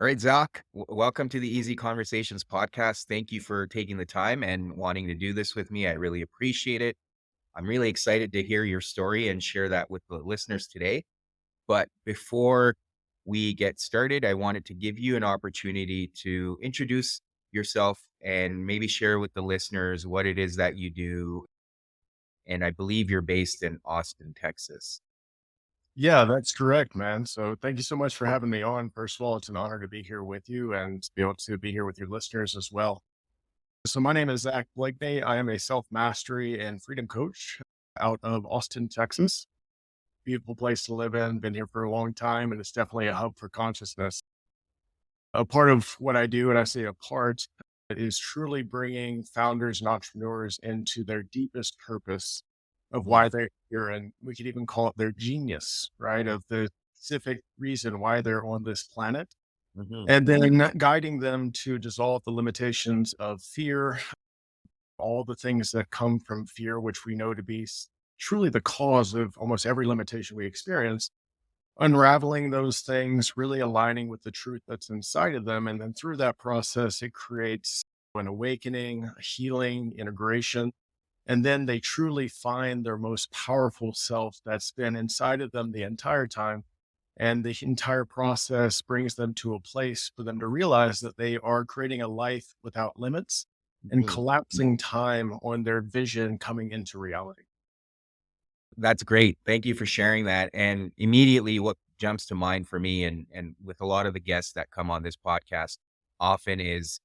All right, Zach, welcome to the Easy Conversations podcast. Thank you for taking the time and wanting to do this with me. I really appreciate it. I'm really excited to hear your story and share that with the listeners today. But before we get started, I wanted to give you an opportunity to introduce yourself and maybe share with the listeners what it is that you do. And I believe you're based in Austin, Texas. Yeah, that's correct, man. So thank you so much for having me on. First of all, it's an honor to be here with you and to be able to be here with your listeners as well. So my name is Zack Blakeney. I am a self-mastery and freedom coach out of Austin, Texas. Beautiful place to live in. Been here for a long time, and it's definitely a hub for consciousness. A part of what I do, and I say a part, is truly bringing founders and entrepreneurs into their deepest purpose of Mhm, why they're here. And we could even call it their genius, right? Of the specific reason why they're on this planet. mhm, And then guiding them to dissolve the limitations of fear, all the things that come from fear, which we know to be truly the cause of almost every limitation we experience, unraveling those things, really aligning with the truth that's inside of them. And then through that process, it creates an awakening, a healing, integration. And then they truly find their most powerful self that's been inside of them the entire time. And the entire process brings them to a place for them to realize that they are creating a life without limits and mhm. collapsing time on their vision coming into reality. That's great. Thank you for sharing that. And immediately what jumps to mind for me and with a lot of the guests that come on this podcast often is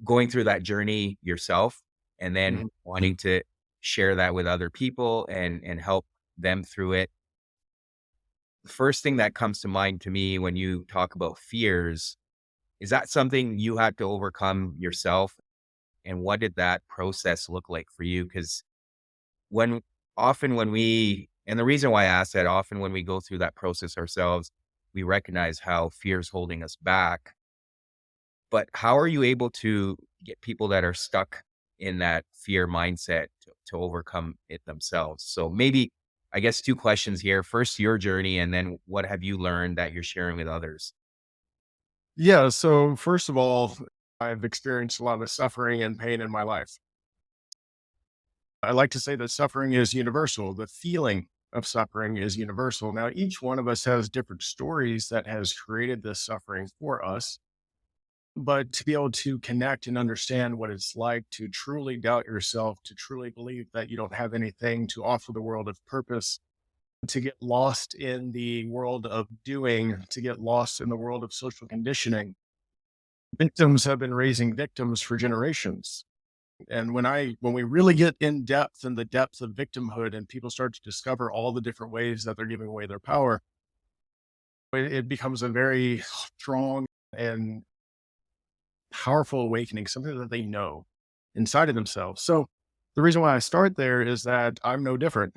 going through that journey yourself and then Mhm. wanting to share that with other people and help them through it. The first thing that comes to mind to me when you talk about fears, is that something you had to overcome yourself? And what did that process look like for you? Because when often when we and the reason why I ask that, often when we go through that process ourselves, we recognize how fear is holding us back. But how are you able to get people that are stuck in that fear mindset to overcome it themselves? So maybe, I guess, two questions here. First, your journey, and then what have you learned that you're sharing with others? Yeah. So, first of all, I've experienced a lot of suffering and pain in my life. I like to say that suffering is universal. The feeling of suffering is universal. Now, each one of us has different stories that has created this suffering for us. But to be able to connect and understand what it's like to truly doubt yourself, to truly believe that you don't have anything to offer the world of purpose, to get lost in the world of doing, to get lost in the world of social conditioning. Victims have been raising victims for generations. And when we really get in depth in the depth of victimhood and people start to discover all the different ways that they're giving away their power, it becomes a very strong and powerful awakening, something that they know inside of themselves. So the reason why I start there is that I'm no different.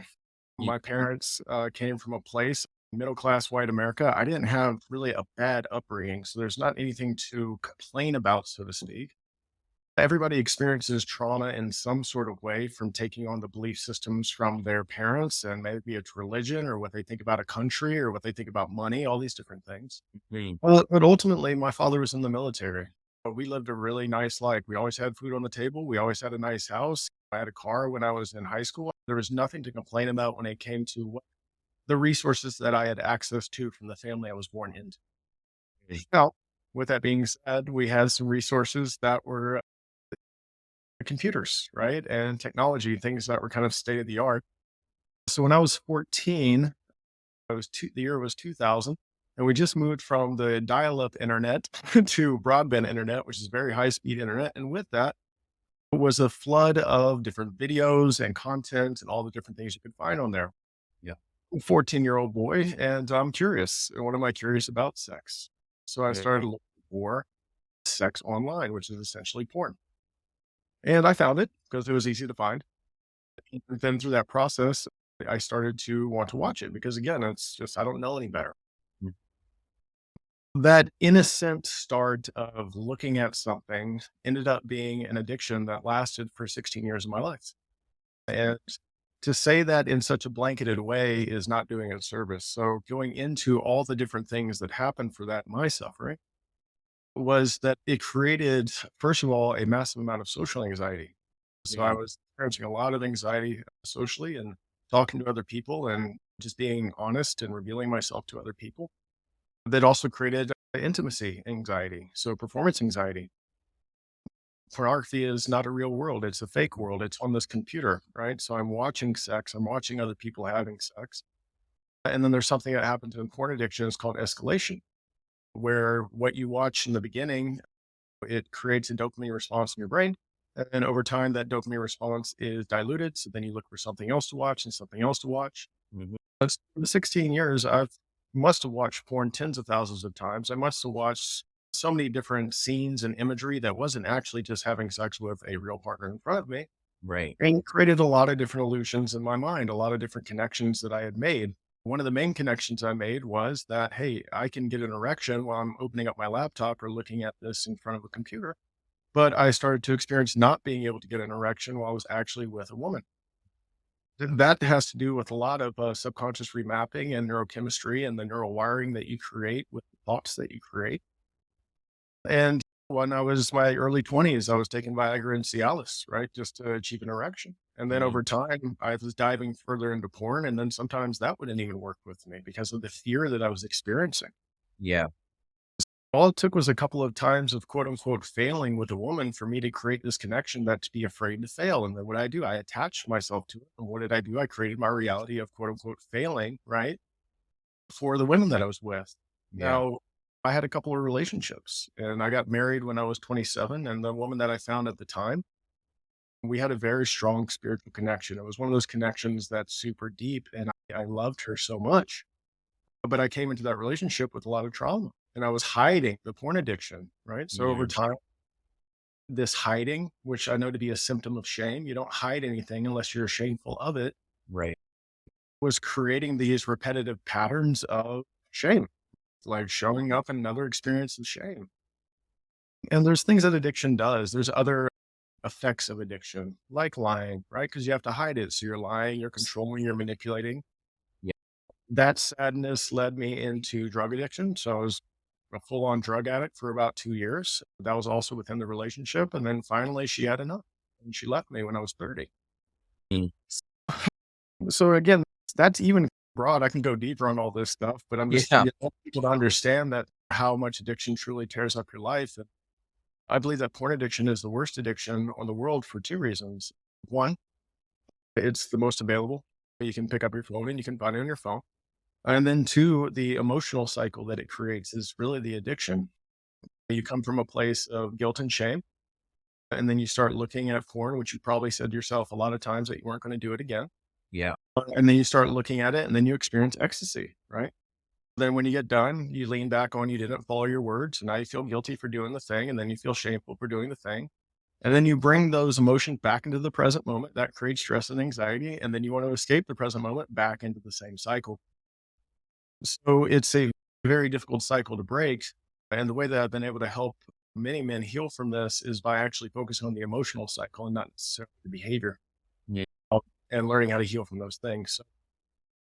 Ye- My parents came from a place, middle class white America. I didn't have really a bad upbringing, so there's not anything to complain about, so to speak. Everybody experiences trauma in some sort of way from taking on the belief systems from their parents, and maybe it's religion or what they think about a country or what they think about money, all these different things. Mhm. Well, but ultimately, my father was in the military. But we lived a really nice life. We always had food on the table. We always had a nice house. I had a car when I was in high school. There was nothing to complain about when it came to the resources that I had access to from the family I was born into. Now, with that being said, we had some resources that were computers, right? And technology, things that were kind of state of the art. So when I was 14, the year was 2000, and we just moved from the dial-up internet to broadband internet, which is very high-speed internet. And with that was a flood of different videos and content and all the different things you could find on there. Yeah. 14-year-old boy, and I'm curious. And what am I curious about? Sex. So I Yeah. started looking for sex online, which is essentially porn. And I found it because it was easy to find. And then through that process, I started to want to watch it because again, it's just I don't know any better. Mm. That innocent start of looking at something ended up being an addiction that lasted for 16 years of my life. And to say that in such a blanketed way is not doing it service. So going into all the different things that happened for that, my suffering, was that it created, first of all, a massive amount of social anxiety. So I Yeah. was experiencing a lot of anxiety socially and talking to other people and just being honest and revealing myself to other people. That also created intimacy anxiety. So performance anxiety. Pornography is not a real world. It's a fake world. It's on this computer, right? So I'm watching sex. I'm watching other people having sex. And then there's something that happens in porn addiction. It's called escalation, where what you watch in the beginning, it creates a dopamine response in your brain. And then over time, that dopamine response is diluted. So then you look for something else to watch and something else to watch. Mhm. In the 16 years, I've must have watched porn tens of thousands of times. I must have watched so many different scenes and imagery that wasn't actually just having sex with a real partner in front of me. Right. And it created a lot of different illusions in my mind, a lot of different connections that I had made. One of the main connections I made was that, hey, I can get an erection while I'm opening up my laptop or looking at this in front of a computer. But I started to experience not being able to get an erection while I was actually with a woman. That has to do with a lot of subconscious remapping and neurochemistry and the neural wiring that you create with the thoughts that you create. And when I was my early 20s, I was taking Viagra and Cialis, right, just to achieve an erection. And then Mhm. over time, I was diving further into porn. And then sometimes that wouldn't even work with me because of the fear that I was experiencing. Yeah. All it took was a couple of times of quote unquote failing with a woman for me to create this connection that to be afraid to fail. And then what I do, I attached myself to it. And what did I do? I created my reality of quote unquote failing, right? For the women that I was with. Yeah. Now, I had a couple of relationships and I got married when I was 27. And the woman that I found at the time, we had a very strong spiritual connection. It was one of those connections that's super deep. And I loved her so much. But I came into that relationship with a lot of trauma and I was hiding the porn addiction, right? So over Yeah. time, this hiding, which I know to be a symptom of shame, you don't hide anything unless you're shameful of it, Right. was creating these repetitive patterns of shame, like showing up in another experience of shame. And there's things that addiction does. There's other effects of addiction, like lying, right? Because you have to hide it. So you're lying, you're controlling, you're manipulating. Yeah. That sadness led me into drug addiction. So I was a full on drug addict for about 2 years. That was also within the relationship. And then finally, she had enough and she left me when I was 30. Mm. So again, that's even broad. I can go deeper on all this stuff, but I'm just Yeah. you want people to understand that how much addiction truly tears up your life. And I believe that porn addiction is the worst addiction on the world for two reasons. One, it's the most available. You can pick up your phone and you can find it on your phone. And then two, the emotional cycle that it creates is really the addiction. You come from a place of guilt and shame, and then you start looking at porn, which you probably said to yourself a lot of times that you weren't going to do it again. Yeah. And then you start looking at it and then you experience ecstasy, right? Then when you get done, you lean back on you didn't follow your words. And now you feel guilty for doing the thing. And then you feel shameful for doing the thing. And then you bring those emotions back into the present moment. That creates stress and anxiety. And then you want to escape the present moment back into the same cycle. So it's a very difficult cycle to break. And the way that I've been able to help many men heal from this is by actually focusing on the emotional cycle and not necessarily the behavior Yeah. and learning how to heal from those things. So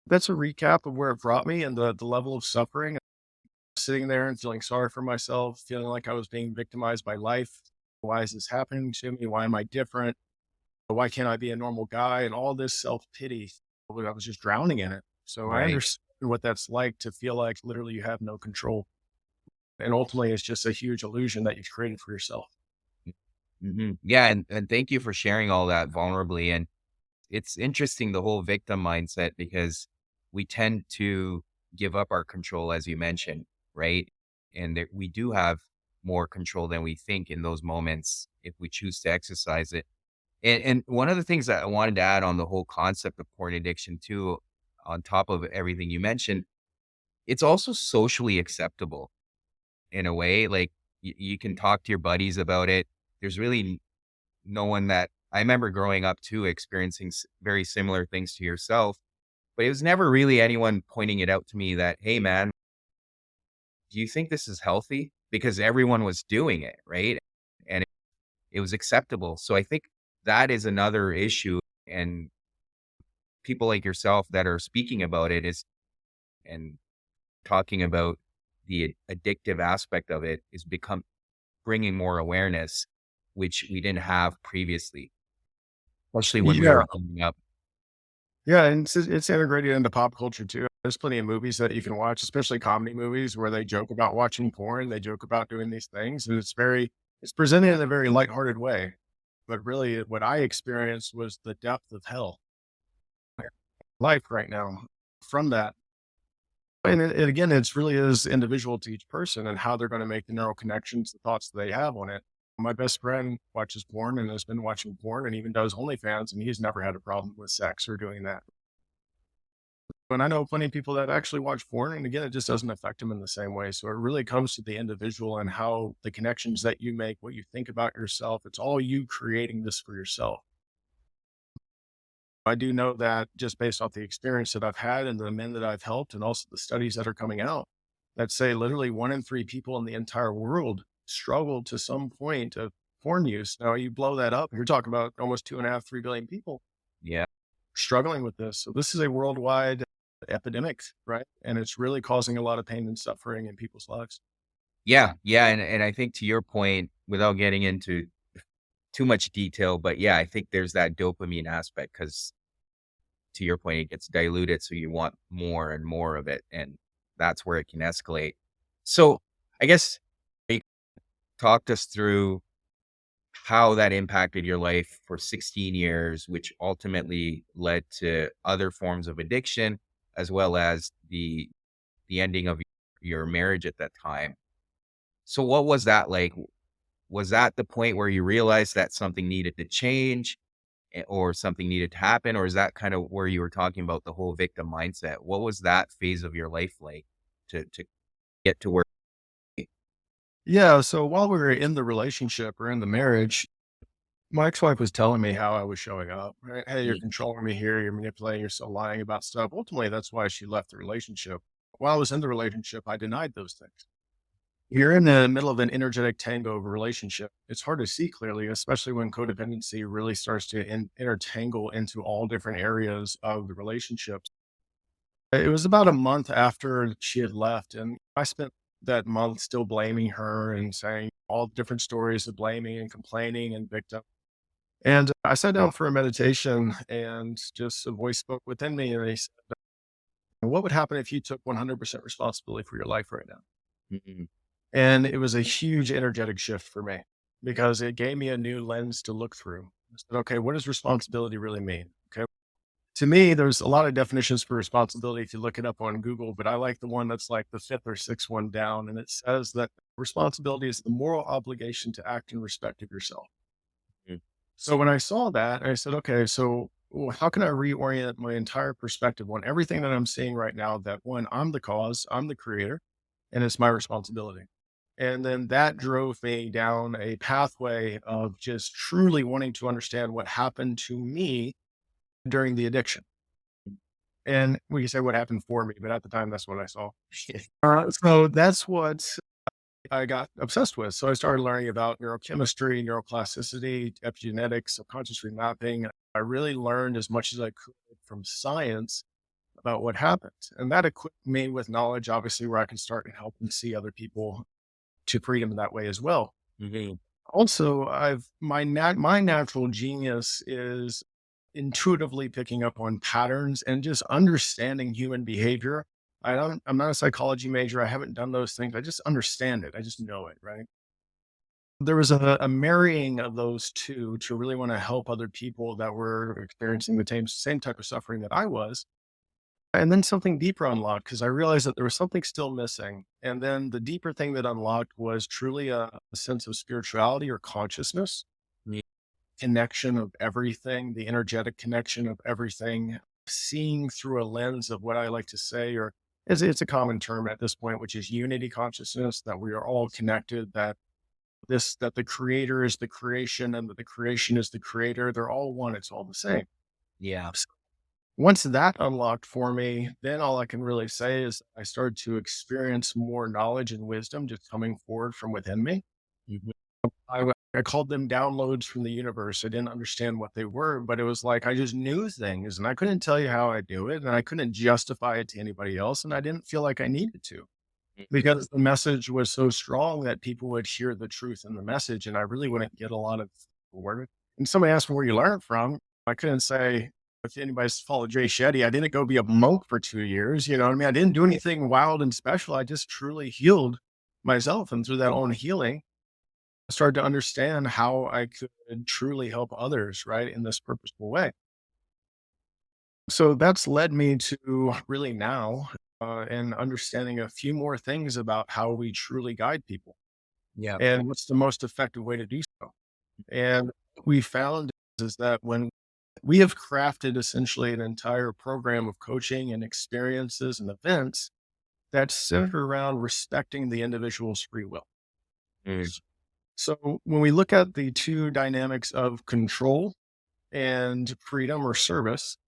that's a recap of where it brought me and the level of suffering. Sitting there and feeling sorry for myself, feeling like I was being victimized by life. Why is this happening to me? Why am I different? Why can't I be a normal guy? And all this self pity. I was just drowning in it. So I Right. understand what that's like to feel like literally you have no control. And ultimately, it's just a huge illusion that you've created for yourself. Yeah. And thank you for sharing all that vulnerably. And it's interesting, the whole victim mindset, because we tend to give up our control, as you mentioned, right? And that we do have more control than we think in those moments if we choose to exercise it. And one of the things that I wanted to add on the whole concept of porn addiction too, on top of everything you mentioned, it's also socially acceptable in a way. Like you can talk to your buddies about it. There's really no one that I remember growing up too, experiencing very similar things to yourself, but it was never really anyone pointing it out to me that, hey, man, do you think this is healthy? Because everyone was doing it, right? And it was acceptable. So I think that is another issue. And people like yourself that are speaking about it is and talking about the addictive aspect of it is become bringing more awareness, which we didn't have previously, especially when we Yeah. were growing up. Yeah, and it's integrated into pop culture too. There's plenty of movies that you can watch, especially comedy movies where they joke about watching porn, they joke about doing these things, and it's presented in a very lighthearted way. But really what I experienced was the depth of hell life right now from that. And it again, it's really is individual to each person and how they're going to make the neural connections, the thoughts that they have on it. My best friend watches porn and has been watching porn and even does OnlyFans, and he's never had a problem with sex or doing that. And I know plenty of people that actually watch porn, and again, it just doesn't affect them in the same way. So it really comes to the individual and how the connections that you make, what you think about yourself. It's all you creating this for yourself. I do know that just based off the experience that I've had and the men that I've helped, and also the studies that are coming out that say literally 1 in 3 people in the entire world struggle to some point of porn use. Now, you blow that up, you're talking about almost 2.5, 3 billion people Yeah. struggling with this. So this is a worldwide epidemic, right? And it's really causing a lot of pain and suffering in people's lives. Yeah, yeah, and I think to your point, without getting into too much detail, but yeah, I think there's that dopamine aspect because to your point, it gets diluted, so you want more and more of it, and that's where it can escalate. So, I guess you talked us through how that impacted your life for 16 years, which ultimately led to other forms of addiction, as well as the ending of your marriage at that time. So what was that like? Was that the point where you realized that something needed to change or something needed to happen? Or is that kind of where you were talking about the whole victim mindset? What was that phase of your life like to get to where? Yeah. So while we were in the relationship or in the marriage, my ex-wife was telling me how I was showing up, right? Hey, you're Mm, controlling me here. You're manipulating. You're still lying about stuff. Ultimately, that's why she left the relationship. While I was in the relationship, I denied those things. You're in the middle of an energetic tango of a relationship. It's hard to see clearly, especially when codependency really starts to intertangle into all different areas of the relationships. It was about a month after she had left, and I spent that month still blaming her and saying all different stories of blaming and complaining and victim. And I sat down for a meditation and just a voice spoke within me. And he said, what would happen if you took 100% responsibility for your life right now? mm, And it was a huge energetic shift for me because it gave me a new lens to look through. I said, okay, what does responsibility really mean? Okay. To me, there's a lot of definitions for responsibility if you look it up on Google, but I like the one that's like the fifth or sixth one down. And it says that responsibility is the moral obligation to act in respect of yourself. mm, So when I saw that, I said, okay, so how can I reorient my entire perspective on everything that I'm seeing right now? That one, I'm the cause, I'm the creator, and it's my responsibility. And then that drove me down a pathway of just truly wanting to understand what happened to me during the addiction. And we can say what happened for me, but at the time, that's what I saw. So that's what I got obsessed with. So I started learning about neurochemistry, neuroplasticity, epigenetics, subconscious remapping. I really learned as much as I could from science about what happens. And that equipped me with knowledge, obviously, where I can start and help and see other people to freedom in that way as well. mhm. Also, my natural genius is intuitively picking up on patterns and just understanding human behavior. I'm not a psychology major. I haven't done those things. I just understand it. I just know it, right? There was a marrying of those two to really want to help other people that were experiencing the same type of suffering that I was. And then something deeper unlocked because I realized that there was something still missing. And then the deeper thing that unlocked was truly a sense of spirituality or consciousness, Yeah, connection of everything, the energetic connection of everything, seeing through a lens of what I like to say, or it's a common term at this point, which is unity consciousness, that we are all connected, that the creator is the creation and that the creation is the creator. They're all one. It's all the same. yeah, Once that unlocked for me, then all I can really say is I started to experience more knowledge and wisdom just coming forward from within me. mhm. I called them downloads from the universe. I didn't understand what they were, but it was like I just knew things and I couldn't tell you how I do it and I couldn't justify it to anybody else. And I didn't feel like I needed to. because the message was so strong that people would hear the truth in the message. And I really wouldn't get a lot of word. And somebody asked me where you learned from. I couldn't say, if anybody's followed Jay Shetty, I didn't go be a monk for 2 years. You know what I mean? I didn't do anything wild and special. I just truly healed myself. And through that own healing, I started to understand how I could truly help others, right, in this purposeful way. So that's led me to really now and understanding a few more things about how we truly guide people Yeah. and what's the most effective way to do so. And what we found is that when we have crafted essentially an entire program of coaching and experiences and events that center around respecting the individual's free will. Mm. So when we look at the two dynamics of control and freedom or service,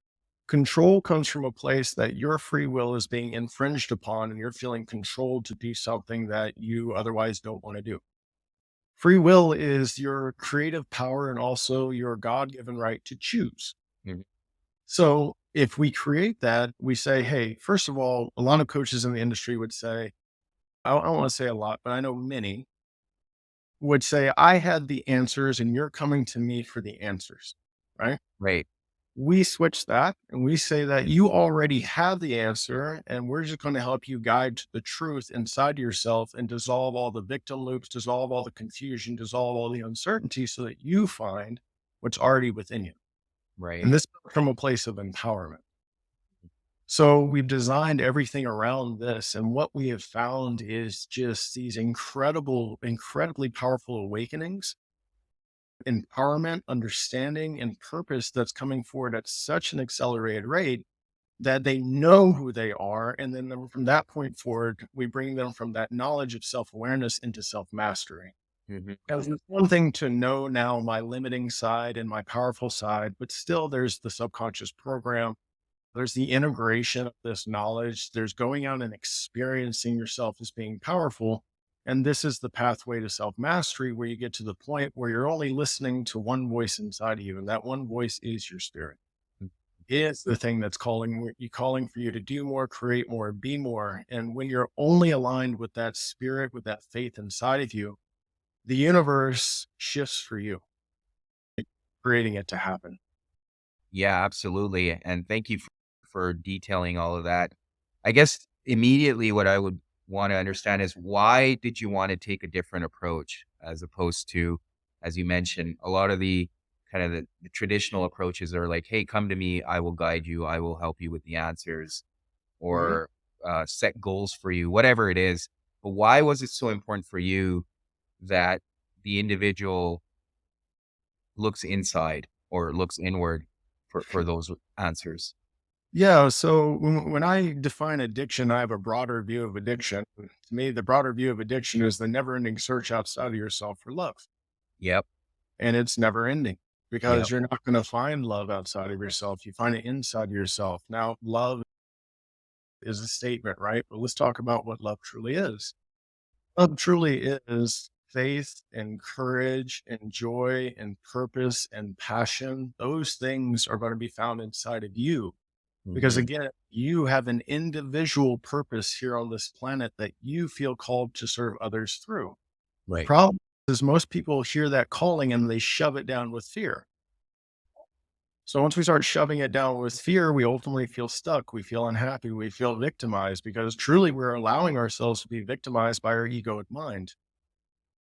control comes from a place that your free will is being infringed upon and you're feeling controlled to do something that you otherwise don't want to do. Free will is your creative power and also your God given right to choose. Mhm. So if we create that, we say, hey, first of all, a lot of coaches in the industry would say, I don't want to say a lot, but I know many would say, I had the answers and you're coming to me for the answers, right? Right. We switch that and we say that you already have the answer and we're just going to help you guide to the truth inside yourself and dissolve all the victim loops, dissolve all the confusion, dissolve all the uncertainty so that you find what's already within you. Right. And this comes from a place of empowerment. So we've designed everything around this. And what we have found is just these incredibly powerful awakenings, empowerment, understanding, and purpose that's coming forward at such an accelerated rate that they know who they are. And then from that point forward, we bring them from that knowledge of self awareness into self mastery. Mhm. Because it's one thing to know now my limiting side and my powerful side, but still there's the subconscious program. There's the integration of this knowledge. There's going out and experiencing yourself as being powerful. And this is the pathway to self mastery where you get to the point where you're only listening to one voice inside of you. And that one voice is your spirit. It is the thing that's calling for you to do more, create more, be more. And when you're only aligned with that spirit, with that faith inside of you, the universe shifts for you, creating it to happen. Yeah, absolutely. And thank you for detailing all of that. I guess immediately what I would want to understand is why did you want to take a different approach as opposed to, as you mentioned, a lot of the kind of the traditional approaches are like, hey, come to me, I will guide you, I will help you with the answers, Mhm. or set goals for you, whatever it is. But why was it so important for you that the individual looks inside or looks inward for those answers? Yeah. So when I define addiction, I have a broader view of addiction. To me, the broader view of addiction is the never ending search outside of yourself for love. Yep. And it's never ending Yep. because you're not going to find love outside of yourself. You find it inside of yourself. Now, love is a statement, right? But let's talk about what love truly is. Love truly is faith and courage and joy and purpose and passion. Those things are going to be found inside of you. Because Mhm. again, you have an individual purpose here on this planet that you feel called to serve others through. The Right. problem is most people hear that calling and they shove it down with fear. So once we start shoving it down with fear, we ultimately feel stuck. We feel unhappy. We feel victimized because truly we're allowing ourselves to be victimized by our egoic mind.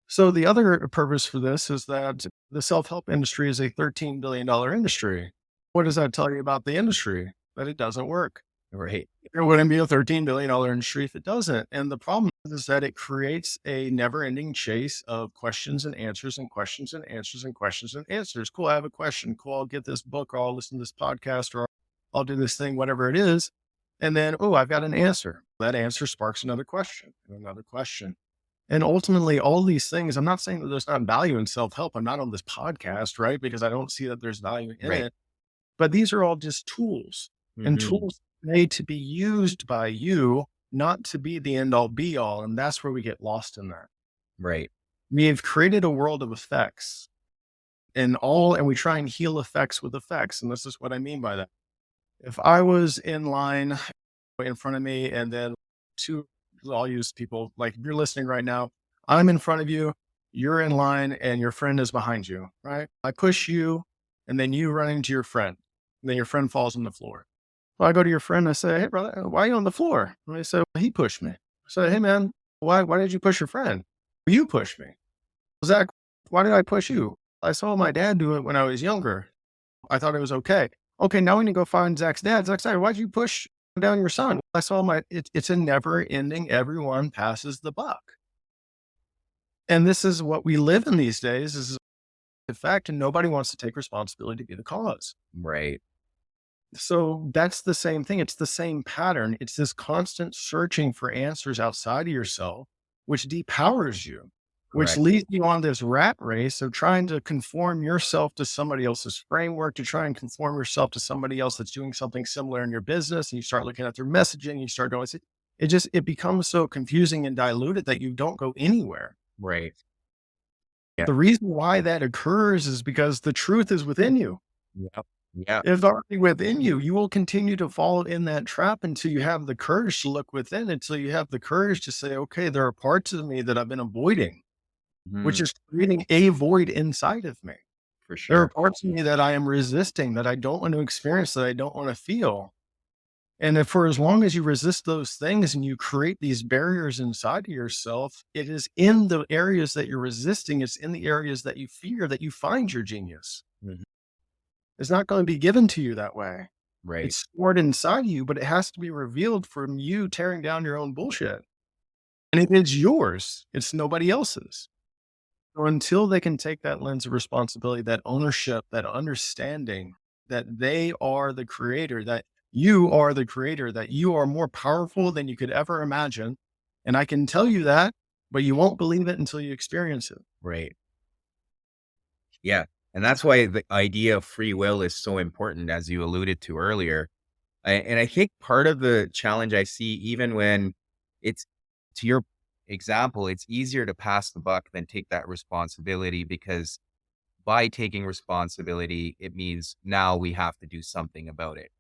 So the other purpose for this is that the self-help industry is a $13 billion industry. What does that tell you about the industry? That it doesn't work. Right. It wouldn't be a $13 billion industry if it doesn't. And the problem is that it creates a never ending chase of questions and answers and questions and answers and questions and answers. Cool. I have a question. Cool. I'll get this book or I'll listen to this podcast or I'll do this thing, whatever it is. And then, oh, I've got an answer. That answer sparks another question and another question. And ultimately, all these things, I'm not saying that there's not value in self help. I'm not on this podcast, right? Because I don't see that there's value in Right. it. But these are all just tools and Mhm. tools made to be used by you, not to be the end all be all. And that's where we get lost in that. Right. We've created a world of effects and we try and heal effects with effects. And this is what I mean by that. If I was in line in front of me and then two I'll use people like if you're listening right now, I'm in front of you, you're in line, and your friend is behind you, right? I push you, and then you run into your friend. And then your friend falls on the floor. Well, I go to your friend and I say, "Hey, brother, why are you on the floor?" And they say, "Well, he pushed me." I say, "Hey, man, why did you push your friend?" "You pushed me." "Zach, why did I push you?" "I saw my dad do it when I was younger. I thought it was okay." "Okay, now we need to go find Zach's dad. Zach's dad, why'd you push down your son?" "I saw my," it's a never ending, everyone passes the buck. And this is what we live in these days is a fact, and nobody wants to take responsibility to be the cause. Right. So that's the same thing. It's the same pattern. It's this constant searching for answers outside of yourself, which depowers you, which Correct. leads you on this rat race of trying to conform yourself to somebody else's framework, to try and conform yourself to somebody else that's doing something similar in your business. And you start looking at their messaging, you start going, it becomes so confusing and diluted that you don't go anywhere. Right. Yeah. The reason why that occurs is because the truth is within you. Yep. Yeah. It's already within you. You will continue to fall in that trap until you have the courage to look within, until you have the courage to say, okay, there are parts of me that I've been avoiding, which Mhm. is creating a void inside of me. For There are sure. parts of me that I am resisting, that I don't want to experience, that I don't want to feel. And if for as long as you resist those things and you create these barriers inside of yourself, it is in the areas that you're resisting, it's in the areas that you fear that you find your genius. Mhm. It's not going to be given to you that way. Right. It's stored inside you, but it has to be revealed from you tearing down your own bullshit. And it is yours. It's nobody else's. So until they can take that lens of responsibility, that ownership, that understanding that they are the creator, that you are the creator, that you are more powerful than you could ever imagine. And I can tell you that, but you won't believe it until you experience it. Right. Yeah. And that's why the idea of free will is so important, as you alluded to earlier. And I think part of the challenge I see, even when it's to your example, it's easier to pass the buck than take that responsibility because by taking responsibility, it means now we have to do something about it.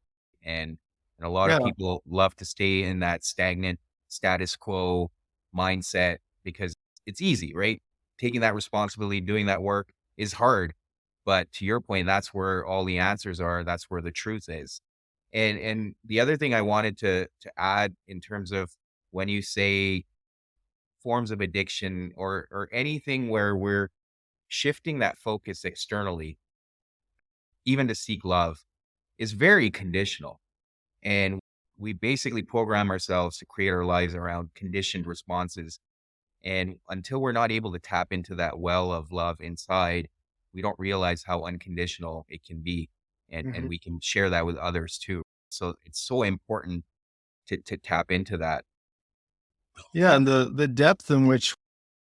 And and a lot of Yeah. people love to stay in that stagnant status quo mindset because it's easy, right? Taking that responsibility, doing that work is hard. But to your point, that's where all the answers are. That's where the truth is. And the other thing I wanted to add in terms of when you say forms of addiction or anything where we're shifting that focus externally, even to seek love, is very conditional. And we basically program ourselves to create our lives around conditioned responses. And until we're not able to tap into that well of love inside, we don't realize how unconditional it can be. And Mhm. we can share that with others too. So it's so important to tap into that. Yeah. And the depth in which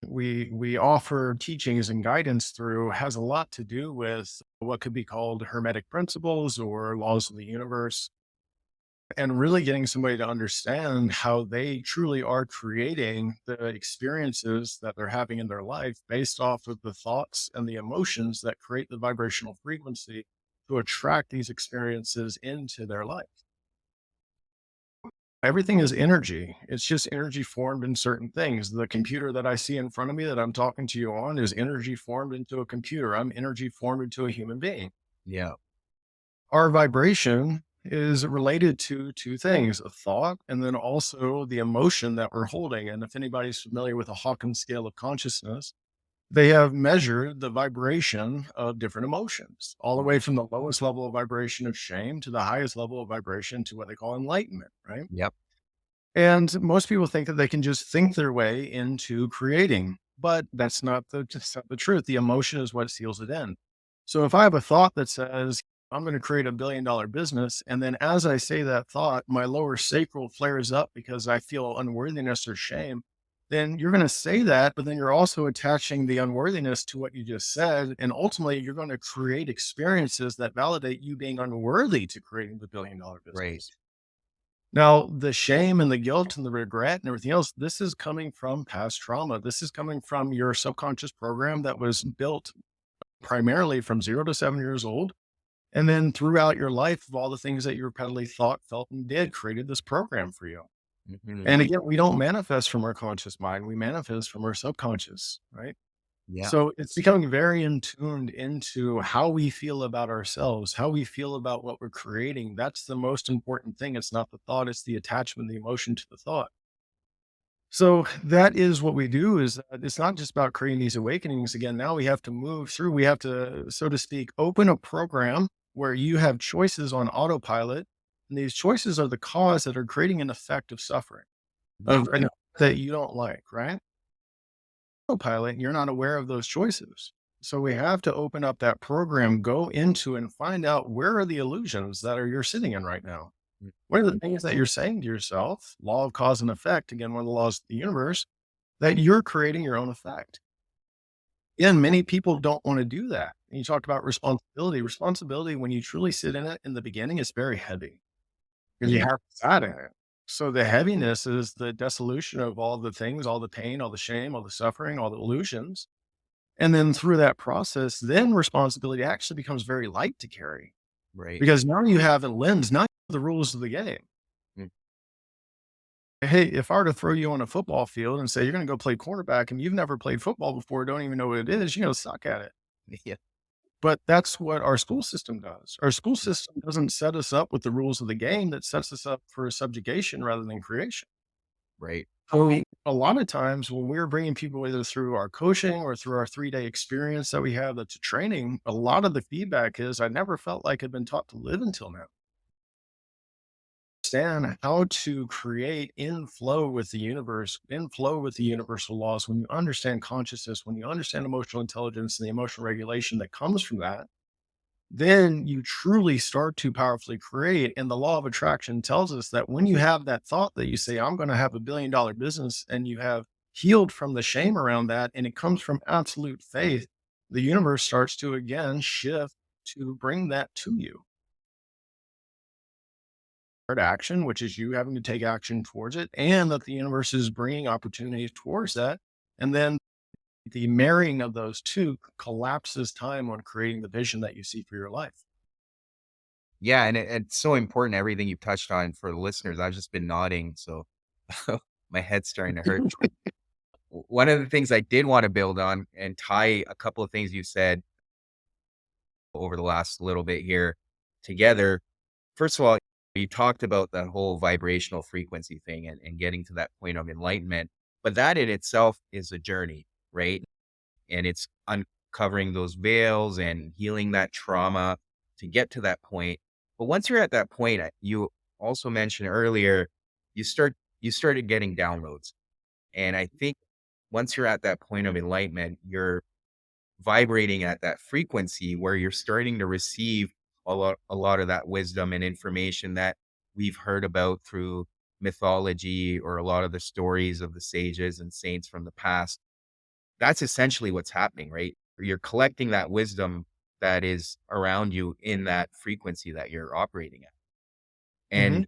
we offer teachings and guidance through has a lot to do with what could be called hermetic principles or laws of the universe, and really getting somebody to understand how they truly are creating the experiences that they're having in their life based off of the thoughts and the emotions that create the vibrational frequency to attract these experiences into their life. Everything is energy. It's just energy formed in certain things. The computer that I see in front of me that I'm talking to you on is energy formed into a computer. I'm energy formed into a human being. Yeah. Our vibration is related to two things, a thought and then also the emotion that we're holding. And if anybody's familiar with a Hawkins scale of consciousness, they have measured the vibration of different emotions, all the Mhm. way from the lowest level of vibration of shame to the highest level of vibration to what they call enlightenment, right? Yep. And most people think that they can just think their way into creating, but that's not the truth. The emotion is what seals it in. So if I have a thought that says, I'm going to create $1 billion business, and then as I say that thought, my lower sacral flares up because I feel unworthiness or shame, then you're going to say that, but then you're also attaching the unworthiness to what you just said. And ultimately, you're going to create experiences that validate you being unworthy to creating the $1 billion Right. business. Now, the shame and the guilt and the regret and everything else, this is coming from past trauma. This is coming from your subconscious program that was built primarily from 0 to 7 years old. And then throughout your life, of all the things that you repeatedly thought, felt, and did, created this program for you. Mhm. And again, we don't manifest from our conscious mind, we manifest from our subconscious, right? Yeah. So it's becoming very in tuned into how we feel about ourselves, how we feel about what we're creating. That's the most important thing. It's not the thought, it's the attachment, the emotion to the thought. So that is what we do is that it's not just about creating these awakenings. Again, now we have to move through, we have to, so to speak, open a program where you have choices on autopilot. And these choices are the cause that are creating an effect of suffering, of an effect that you don't like, right? Autopilot, you're not aware of those choices. So we have to open up that program, go into and find out where are the illusions that are you're sitting in right now. What are the things that you're saying to yourself? Law of cause and effect, again, one of the laws of the universe, that you're creating your own effect. And many people don't want to do that. And you talked about responsibility. Responsibility, when you truly sit in it in the beginning, is very heavy because you Mhm. have that in it. So the heaviness is the dissolution of all the things, all the pain, all the shame, all the suffering, all the illusions. And then through that process, then responsibility actually becomes very light to carry Right. because now you have a lens, not the rules of the game. Mm. Hey, if I were to throw you on a football field and say you're going to go play quarterback and you've never played football before, don't even know what it is, you're going to suck at it. Yeah. But that's what our school system does. Our school system doesn't set us up with the rules of the game, that sets us up for subjugation rather than creation. Right. So a lot of times when we're bringing people either through our coaching or through our 3-day experience that we have that's a training, a lot of the feedback is I never felt like I'd been taught to live until now. Understand how to create in flow with the universe, in flow with the universal laws. When you understand consciousness, when you understand emotional intelligence and the emotional regulation that comes from that, then you truly start to powerfully create. And the law of attraction tells us that when you have that thought that you say, I'm going to have $1 billion business, and you have healed from the shame around that, and it comes from absolute faith, the universe starts to again shift to bring that to you. Action, which is you having to take action towards it, and that the universe is bringing opportunities towards that. And then the marrying of those two collapses time on creating the vision that you see for your life. Yeah, and it's so important, everything you've touched on for the listeners. I've just been nodding, so my head's starting to hurt. One of the things I did wanna build on and tie a couple of things you said over the last little bit here together. First of all, you talked about that whole vibrational frequency thing and getting to that point of enlightenment, but that in itself is a journey, right? And it's uncovering those veils and healing that trauma to get to that point. But once you're at that point, you also mentioned earlier, you started getting downloads. And I think once you're at that point of enlightenment, you're vibrating at that frequency where you're starting to receive a lot of that wisdom and information that we've heard about through mythology or a lot of the stories of the sages and saints from the past. That's essentially what's happening, right? You're collecting that wisdom that is around you in that frequency that you're operating at. Mhm.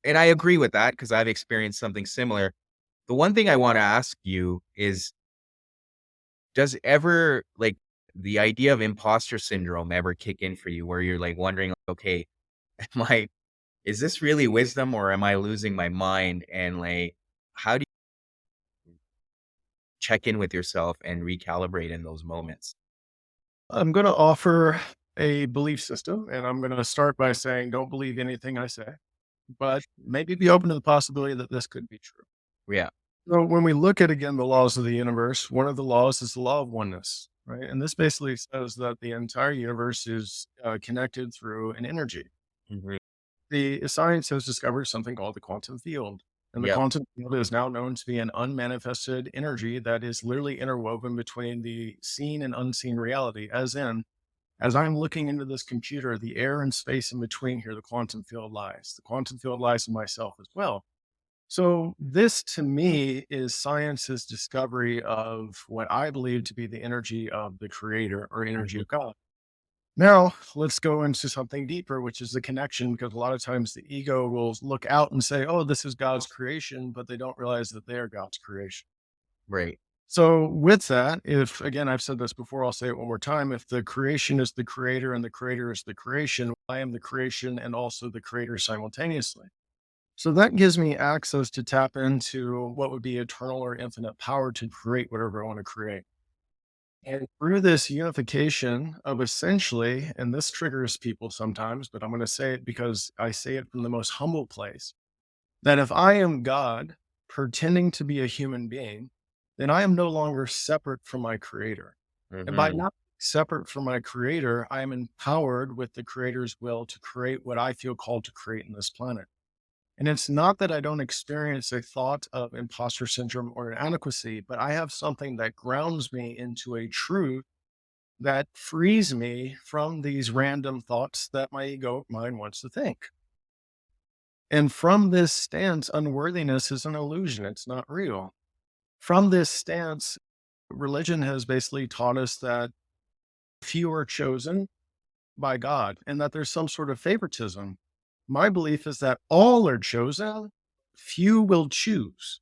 And I agree with that because I've experienced something similar. The one thing I want to ask you is, does ever like the idea of imposter syndrome ever kick in for you where you're like wondering, okay, am I, is this really wisdom or am I losing my mind? And like, how do you check in with yourself and recalibrate in those moments? I'm going to offer a belief system, and I'm going to start by saying, don't believe anything I say, but maybe be open to the possibility that this could be true. Yeah. So, when we look at again the laws of the universe, one of the laws is the law of oneness, right? And this basically says that the entire universe is connected through an energy. Mhm. The science has discovered something called the quantum field. And the Yep. quantum field is now known to be an unmanifested energy that is literally interwoven between the seen and unseen reality, as in, as I'm looking into this computer, the air and space in between here, the quantum field lies. The quantum field lies in myself as well. So, this to me is science's discovery of what I believe to be the energy of the creator or energy Mhm. of God. Now, let's go into something deeper, which is the connection, because a lot of times the ego will look out and say, oh, this is God's creation, but they don't realize that they are God's creation. Right. So, with that, if again, I've said this before, I'll say it one more time. If the creation is the creator and the creator is the creation, I am the creation and also the creator simultaneously. So that gives me access to tap into what would be eternal or infinite power to create whatever I want to create. And through this unification of essentially, and this triggers people sometimes, but I'm going to say it because I say it from the most humble place, that if I am God pretending to be a human being, then I am no longer separate from my creator. And by Hmm. not being separate from my creator, I am empowered with the creator's will to create what I feel called to create in this planet. And it's not that I don't experience a thought of imposter syndrome or inadequacy, but I have something that grounds me into a truth that frees me from these random thoughts that my ego mind wants to think. And from this stance, unworthiness is an illusion. It's not real. From this stance, religion has basically taught us that few are chosen by God and that there's some sort of favoritism. My belief is that all are chosen, few will choose,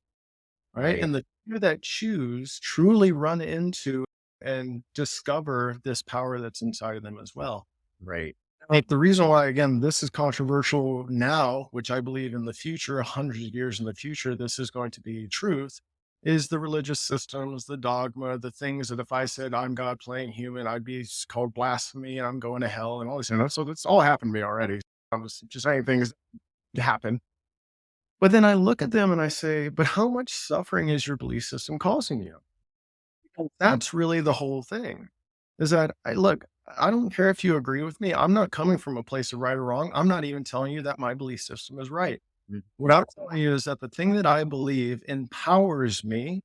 right? Right. And the few that choose truly run into and discover this power that's inside of them as well. Right. Like the reason why, again, this is controversial now, which I believe in the future, 100 years in the future, this is going to be truth, is the religious systems, the dogma, the things that if I said I'm God playing human, I'd be called blasphemy and I'm going to hell and all this. So that's all happened to me already. I'm just saying things happen. But then I look at them and I say, but how much suffering is your belief system causing you? That's really the whole thing. Is that I look, I don't care if you agree with me. I'm not coming from a place of right or wrong. I'm not even telling you that my belief system is right. Mm. What I'm telling you is that the thing that I believe empowers me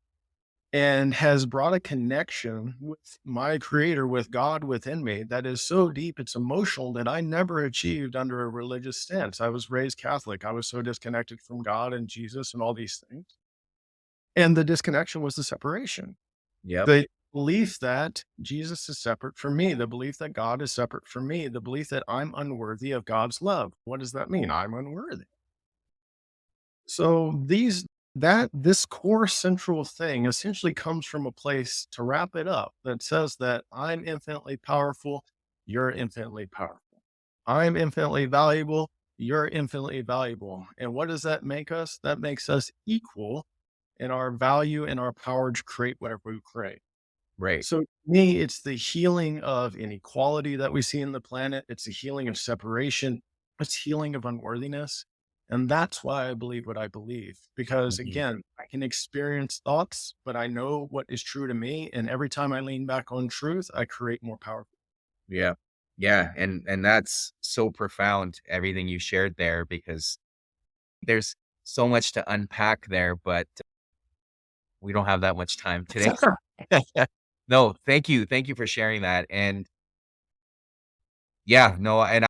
and has brought a connection with my creator, with God within me that is so deep, it's emotional that I never achieved under a religious stance. I was raised Catholic. I was so disconnected from God and Jesus and all these things. And the disconnection was the separation. Yep. The belief that Jesus is separate from me, the belief that God is separate from me, the belief that I'm unworthy of God's love. What does that mean? I'm unworthy. So this core central thing essentially comes from a place to wrap it up that says that I'm infinitely powerful, you're infinitely powerful. I'm infinitely valuable, you're infinitely valuable. And what does that make us? That makes us equal in our value and our power to create whatever we create. Right. So to me, it's the healing of inequality that we see in the planet. It's the healing of separation. It's healing of unworthiness. And that's why I believe what I believe. Because Mhm. again, I can experience thoughts, but I know what is true to me. And every time I lean back on truth, I create more power. Yeah. Yeah. And that's so profound, everything you shared there, because there's so much to unpack there, but we don't have that much time today. No, thank you. Thank you for sharing that. And yeah, no, and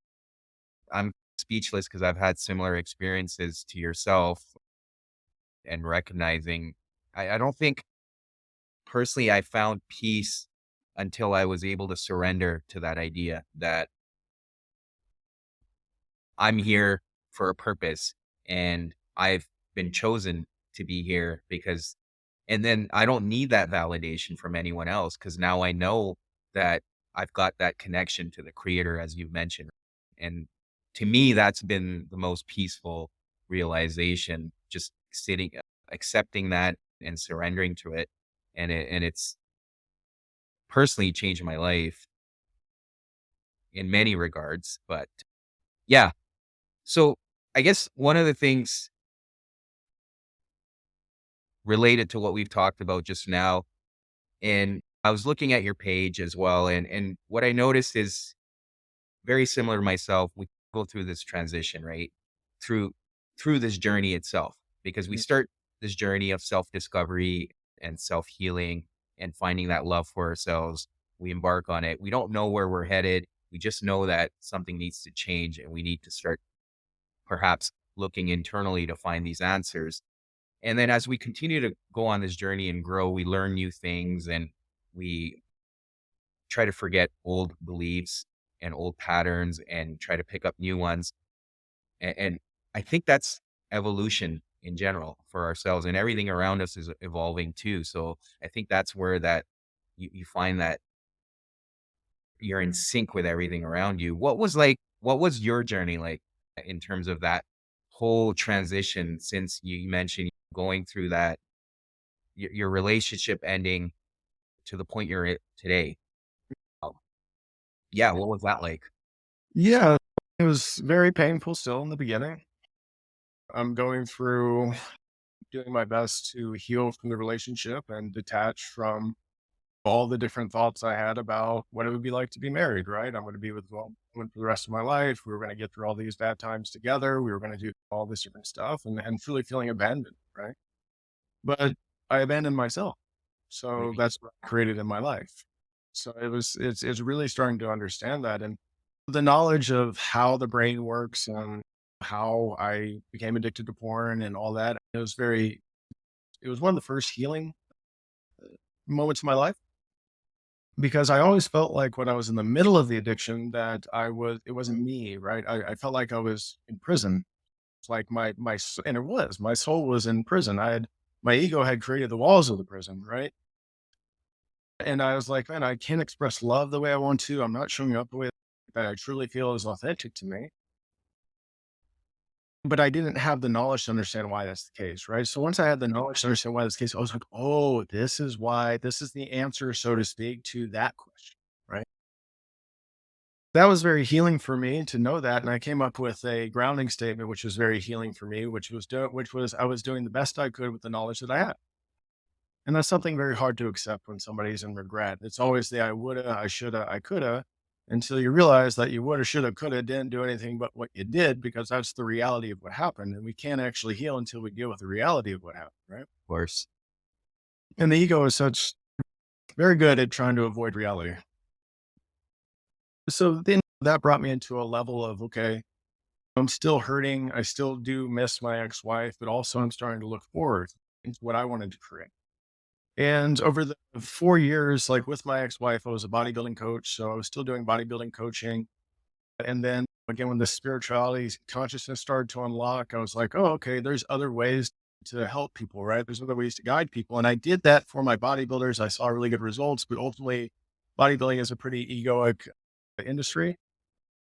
I'm speechless because I've had similar experiences to yourself and recognizing I don't think personally I found peace until I was able to surrender to that idea that I'm here for a purpose and I've been chosen to be here because and then I don't need that validation from anyone else because now I know that I've got that connection to the creator, as you've mentioned. And to me, that's been the most peaceful realization, just sitting, accepting that and surrendering to it. And it's personally changed my life in many regards. But yeah. So I guess one of the things related to what we've talked about just now, and I was looking at your page as well, and what I noticed is very similar to myself. We go through this transition, right? Through through this journey itself, because we start this journey of self-discovery and self-healing and finding that love for ourselves. We embark on it. We don't know where we're headed. We just know that something needs to change and we need to start perhaps looking internally to find these answers. And then as we continue to go on this journey and grow, we learn new things and we try to forget old beliefs and old patterns and try to pick up new ones. And I think that's evolution in general for ourselves and everything around us is evolving too. So I think that's where that you find that you're in sync with everything around you. What was your journey like in terms of that whole transition since you mentioned going through that, your relationship ending to the point you're at today. Oh, yeah, what was that like? Yeah, it was very painful still in the beginning. I'm going through doing my best to heal from the relationship and detach from all the different thoughts I had about what it would be like to be married, right? I'm going to be with one woman for the rest of my life. We were going to get through all these bad times together. We were going to do all this different stuff and truly feeling abandoned, right? But I abandoned myself. So Right. that's what I created in my life. So it's really starting to understand that. And the knowledge of how the brain works and how I became addicted to porn and all that, it was one of the first healing moments of my life because I always felt like when I was in the middle of the addiction that it wasn't me, right? I felt like I was in prison. It's like and it was, my soul was in prison. My ego had created the walls of the prison, right? And I was like, man, I can't express love the way I want to. I'm not showing up the way that I truly feel is authentic to me. But I didn't have the knowledge to understand why that's the case, right? So once I had the knowledge to understand why that's the case, I was like, oh, this is why, this is the answer, so to speak, to that question, right? That was very healing for me to know that. And I came up with a grounding statement, which was very healing for me, which was I was doing the best I could with the knowledge that I had. And that's something very hard to accept when somebody's in regret. It's always the I woulda, I shoulda, I coulda, until you realize that you woulda, shoulda, coulda didn't do anything but what you did because that's the reality of what happened. And we can't actually heal until we deal with the reality of what happened, right? Of course. And the ego is such very good at trying to avoid reality. So then that brought me into a level of, okay, I'm still hurting. I still do miss my ex-wife, but also I'm starting to look forward into what I wanted to create. And over the 4 years, like with my ex-wife, I was a bodybuilding coach, so I was still doing bodybuilding coaching. And then again, when the spirituality consciousness started to unlock, I was like, oh, okay, there's other ways to help people, right? There's other ways to guide people. And I did that for my bodybuilders. I saw really good results, but ultimately, bodybuilding is a pretty egoic industry.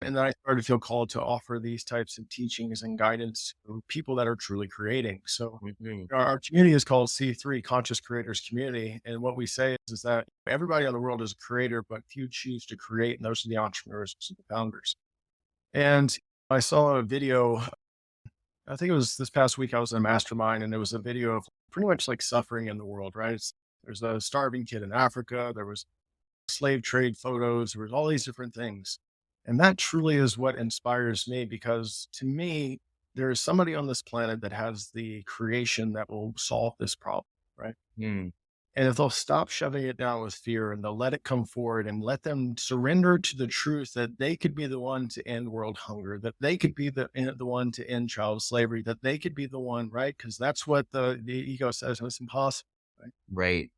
And then I started to feel called to offer these types of teachings and guidance to people that are truly creating. So Mhm. our community is called C3 Conscious Creators Community. And what we say is that everybody on the world is a creator, but few choose to create. And those are the entrepreneurs, those are the founders. And I saw a video, I think it was this past week, I was in a mastermind and it was a video of pretty much like suffering in the world, right? There's a starving kid in Africa. There was slave trade photos. There was all these different things. And that truly is what inspires me because to me, there is somebody on this planet that has the creation that will solve this problem, right? Mm. And if they'll stop shoving it down with fear and they'll let it come forward and let them surrender to the truth that they could be the one to end world hunger, that they could be the one to end child slavery, that they could be the one, right? Because that's what the ego says, and it's impossible, right? Right.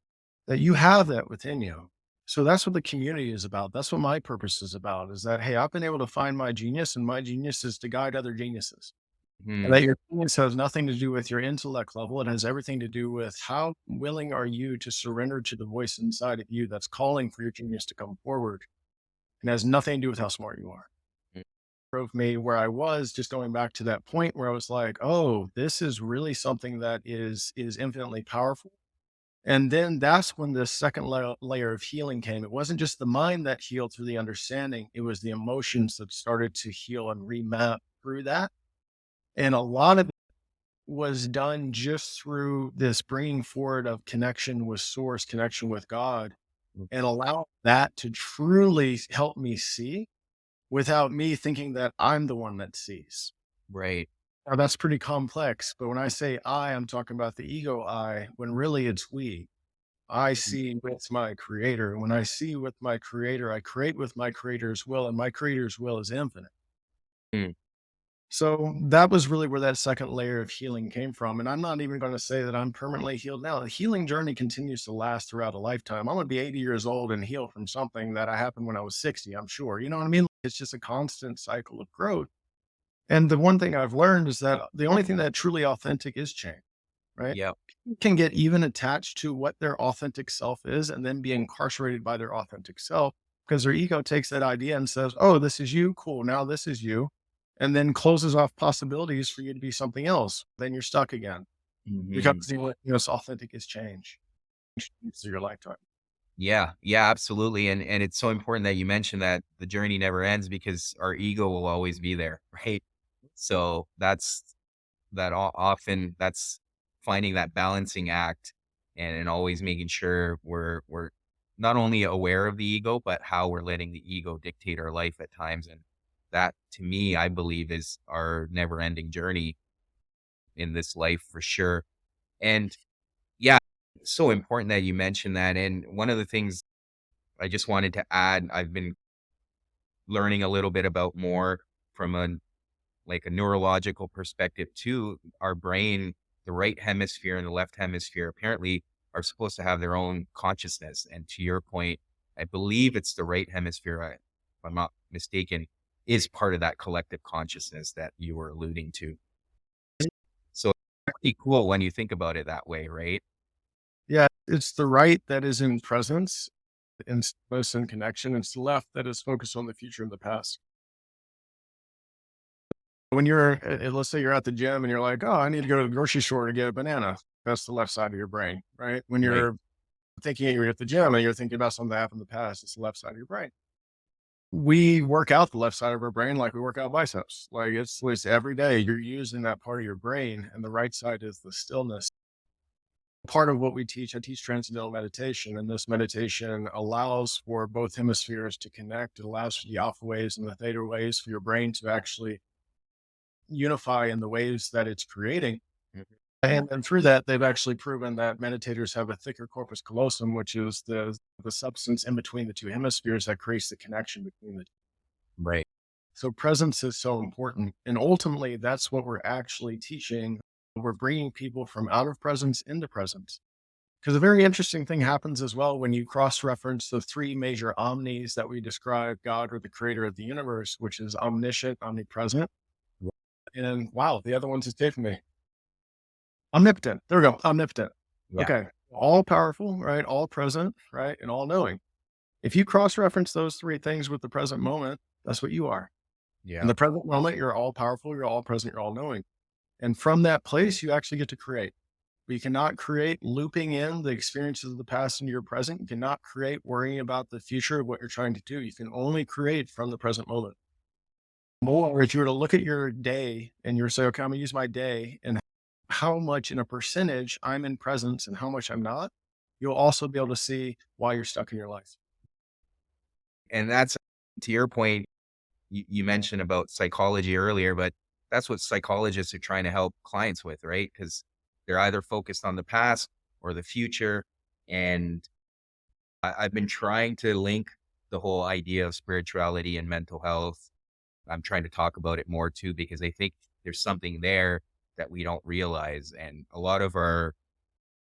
That you have that within you. So that's what the community is about. That's what my purpose is about is that, hey, I've been able to find my genius and my genius is to guide other geniuses. And Mhm. that your genius has nothing to do with your intellect level. It has everything to do with how willing are you to surrender to the voice inside of you that's calling for your genius to come forward. And has nothing to do with how smart you are. Mm. Drove me where I was just going back to that point where I was like, oh, this is really something that is infinitely powerful. And then that's when the second layer of healing came. It wasn't just the mind that healed through the understanding, it was the emotions that started to heal and remap through that. And a lot of it was done just through this bringing forward of connection with source, connection with God, Mm. and allow that to truly help me see without me thinking that I'm the one that sees. Right. Now, that's pretty complex. But when I say I'm talking about the ego I, when really it's we. I Mhm. see with my creator. When I see with my creator, I create with my creator's will, and my creator's will is infinite. Mm. So that was really where that second layer of healing came from. And I'm not even going to say that I'm permanently healed now. The healing journey continues to last throughout a lifetime. I'm going to be 80 years old and heal from something that I happened when I was 60, I'm sure. You know what I mean? It's just a constant cycle of growth. And the one thing I've learned is that the only thing that truly authentic is change, right? Yep. People can get even attached to what their authentic self is and then be incarcerated by their authentic self because their ego takes that idea and says, oh, this is you. Cool. Now this is you. and then closes off possibilities for you to be something else. Then you're stuck again because Mhm. the only thing that's authentic is change through your lifetime. Yeah, yeah, absolutely, and it's so important that you mentioned that the journey never ends because our ego will always be there, right? So often that's finding that balancing act and always making sure we're not only aware of the ego, but how we're letting the ego dictate our life at times. And that to me, I believe is our never ending journey in this life for sure. And yeah, it's so important that you mentioned that. And one of the things I just wanted to add, I've been learning a little bit about more from a neurological perspective too. Our brain, the right hemisphere and the left hemisphere apparently are supposed to have their own consciousness. And to your point, I believe it's the right hemisphere, if I'm not mistaken, is part of that collective consciousness that you were alluding to. So it's pretty cool when you think about it that way, right? Yeah, it's the right that is in presence and stillness and connection. It's the left that is focused on the future and the past. When you're, let's say you're at the gym and you're like, oh, I need to go to the grocery store to get a banana. That's the left side of your brain, right? When Right. you're thinking you're at the gym and you're thinking about something that happened in the past, it's the left side of your brain. We work out the left side of our brain like we work out biceps. Like it's every day you're using that part of your brain, and the right side is the stillness. Part of what we teach, I teach transcendental meditation, and this meditation allows for both hemispheres to connect. It allows for the alpha waves and the theta waves for your brain to actually unify in the waves that it's creating. Mhm. And through that, they've actually proven that meditators have a thicker corpus callosum, which is the substance in between the two hemispheres that creates the connection between the two. Right. So presence is so important. And ultimately, that's what we're actually teaching. We're bringing people from out of presence into presence. Because a very interesting thing happens as well when you cross reference the three major omnis that we describe God or the creator of the universe, which is omniscient, omnipresent. And wow, the other one's escaping me. Omnipotent. There we go. Omnipotent. Yeah. Okay. All powerful, right? All present, right? And all knowing. If you cross reference those three things with the present moment, that's what you are. In Yeah. the present moment, you're all powerful, you're all present, you're all knowing. And from that place, you actually get to create. But you cannot create looping in the experiences of the past into your present. You cannot create worrying about the future of what you're trying to do. You can only create from the present moment. More, if you were to look at your day and you were to say, okay, I'm gonna use my day and how much in a percentage I'm in presence and how much I'm not, you'll also be able to see why you're stuck in your life. And that's to your point, you mentioned about psychology earlier, but that's what psychologists are trying to help clients with, right? Because they're either focused on the past or the future. And I've been trying to link the whole idea of spirituality and mental health. I'm trying to talk about it more too, because I think there's something there that we don't realize. And a lot of our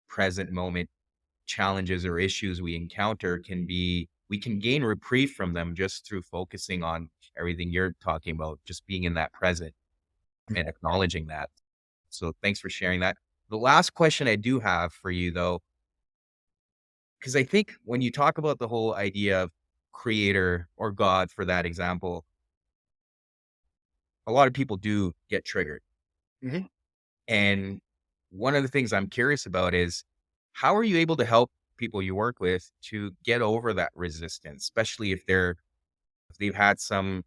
present moment challenges or issues we encounter we can gain reprieve from them just through focusing on everything you're talking about, just being in that present and acknowledging that. So thanks for sharing that. The last question I do have for you though, because I think when you talk about the whole idea of creator or God for that example, a lot of people do get triggered. Mhm. And one of the things I'm curious about is how are you able to help people you work with to get over that resistance, especially if they've had some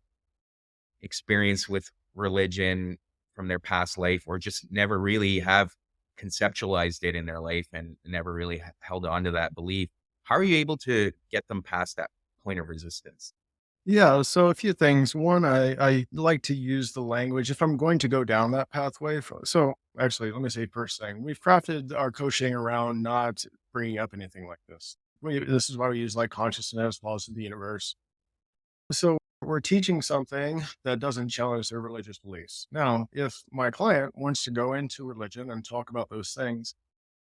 experience with religion from their past life or just never really have conceptualized it in their life and never really held on to that belief. How are you able to get them past that point of resistance? Yeah, so a few things. One, I like to use the language if I'm going to go down that pathway. So actually, let me say first thing, we've crafted our coaching around not bringing up anything like this. This is why we use like consciousness, laws of the universe. So we're teaching something that doesn't challenge their religious beliefs. Now, if my client wants to go into religion and talk about those things,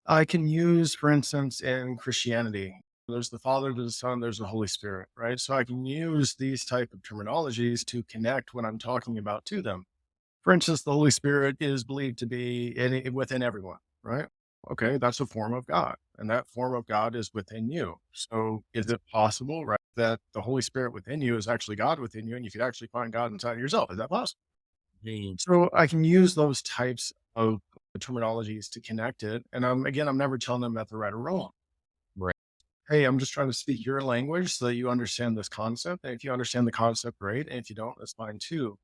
I can use, for instance, in Christianity, there's the Father, there's the Son, there's the Holy Spirit, right? So I can use these type of terminologies to connect what I'm talking about to them. For instance, the Holy Spirit is believed to be within everyone, right? Okay, that's a form of God, and that form of God is within you. So is it possible, right, that the Holy Spirit within you is actually God within you, and you could actually find God inside of yourself? Is that possible? Mm, So I can use those types of terminologies to connect it. And I'm never telling them that they're right or wrong. right. Hey, I'm just trying to speak your language so that you understand this concept. And if you understand the concept, great. And if you don't, that's fine too.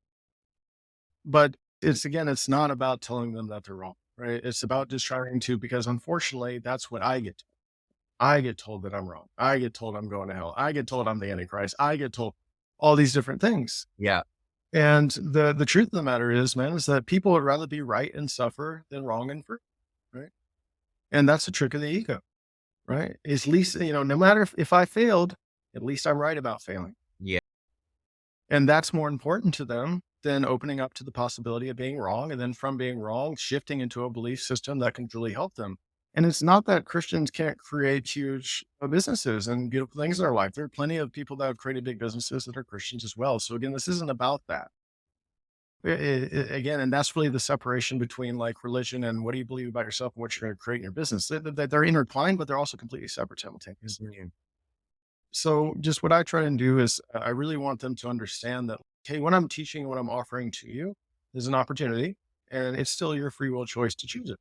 But it's not about telling them that they're wrong, right? It's about just trying to, because unfortunately, that's what I get. I get told that I'm wrong. I get told I'm going to hell. I get told I'm the Antichrist. I get told all these different things. Yeah. And the truth of the matter is, man, is that people would rather be right and suffer than wrong and free, right? And that's the trick of the ego, right? Is at least, no matter if I failed, at least I'm right about failing. Yeah. And that's more important to them than opening up to the possibility of being wrong. And then from being wrong, shifting into a belief system that can truly help them. And it's not that Christians can't create huge businesses and beautiful things in their life. There are plenty of people that have created big businesses that are Christians as well. So again, this isn't about that. Again, and that's really the separation between like religion and what do you believe about yourself and what you're going to create in your business. They're intertwined, but they're also completely separate simultaneously. Mhm. So just what I try and do is I really want them to understand that, okay, what I'm teaching, what I'm offering to you is an opportunity and it's still your free will choice to choose it.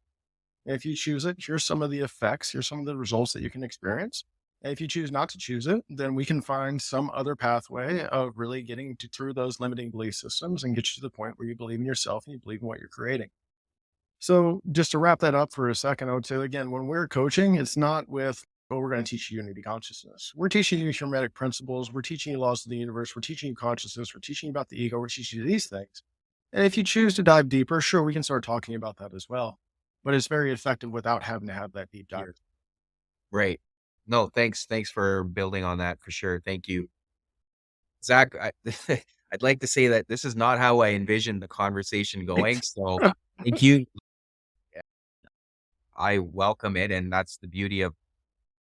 And if you choose it, here's some of the effects, here's some of the results that you can experience. And if you choose not to choose it, then we can find some other pathway of really getting to through those limiting belief systems and get you to the point where you believe in yourself and you believe in what you're creating. So just to wrap that up for a second, I would say again, when we're coaching, it's not with, oh, we're going to teach you unity consciousness. We're teaching you hermetic principles. We're teaching you laws of the universe. We're teaching you consciousness. We're teaching you about the ego. We're teaching you these things. And if you choose to dive deeper, sure, we can start talking about that as well. But it's very effective without having to have that deep dive. Right. No, thanks. Thanks for building on that for sure. Thank you. Zach, I'd like to say that this is not how I envisioned the conversation going. So thank you. I welcome it. And that's the beauty of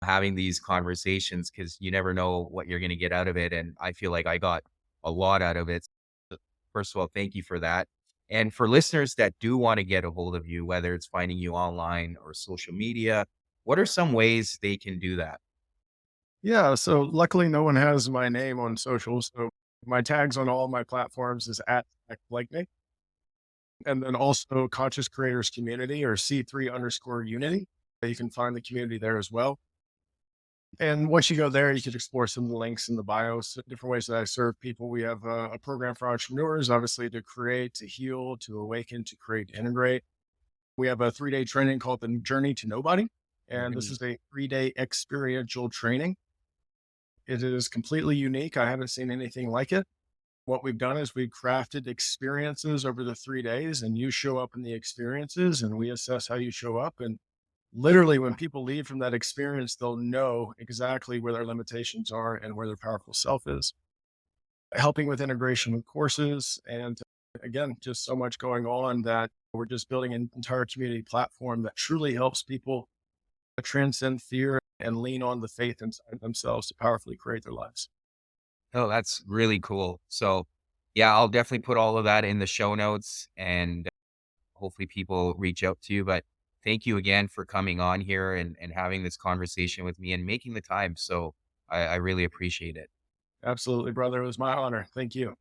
having these conversations because you never know what you're going to get out of it. And I feel like I got a lot out of it. First of all, thank you for that. And for listeners that do want to get a hold of you, whether it's finding you online or social media, what are some ways they can do that? Yeah. So luckily, no one has my name on social. So my tags on all my platforms is at Zack Blakeney. And then also Conscious Creators Community or C3 underscore Unity. You can find the community there as well. And once you go there, you can explore some of the links in the bios, different ways that I serve people. We have a program for entrepreneurs, obviously, to create, to heal, to awaken, to create, to integrate. We have a 3-day training called the Journey to Nobody. And this Mhm. is a 3-day experiential training. It is completely unique. I haven't seen anything like it. What we've done is we've crafted experiences over the 3 days, and you show up in the experiences, and we assess how you show up. And literally, when people leave from that experience, they'll know exactly where their limitations are and where their powerful self is. Helping with integration with courses. And again, just so much going on that we're just building an entire community platform that truly helps people transcend fear and lean on the faith inside themselves to powerfully create their lives. Oh, that's really cool. So, yeah, I'll definitely put all of that in the show notes and hopefully people reach out to you. But thank you again for coming on here and having this conversation with me and making the time. So I really appreciate it. Absolutely, brother. It was my honor. Thank you.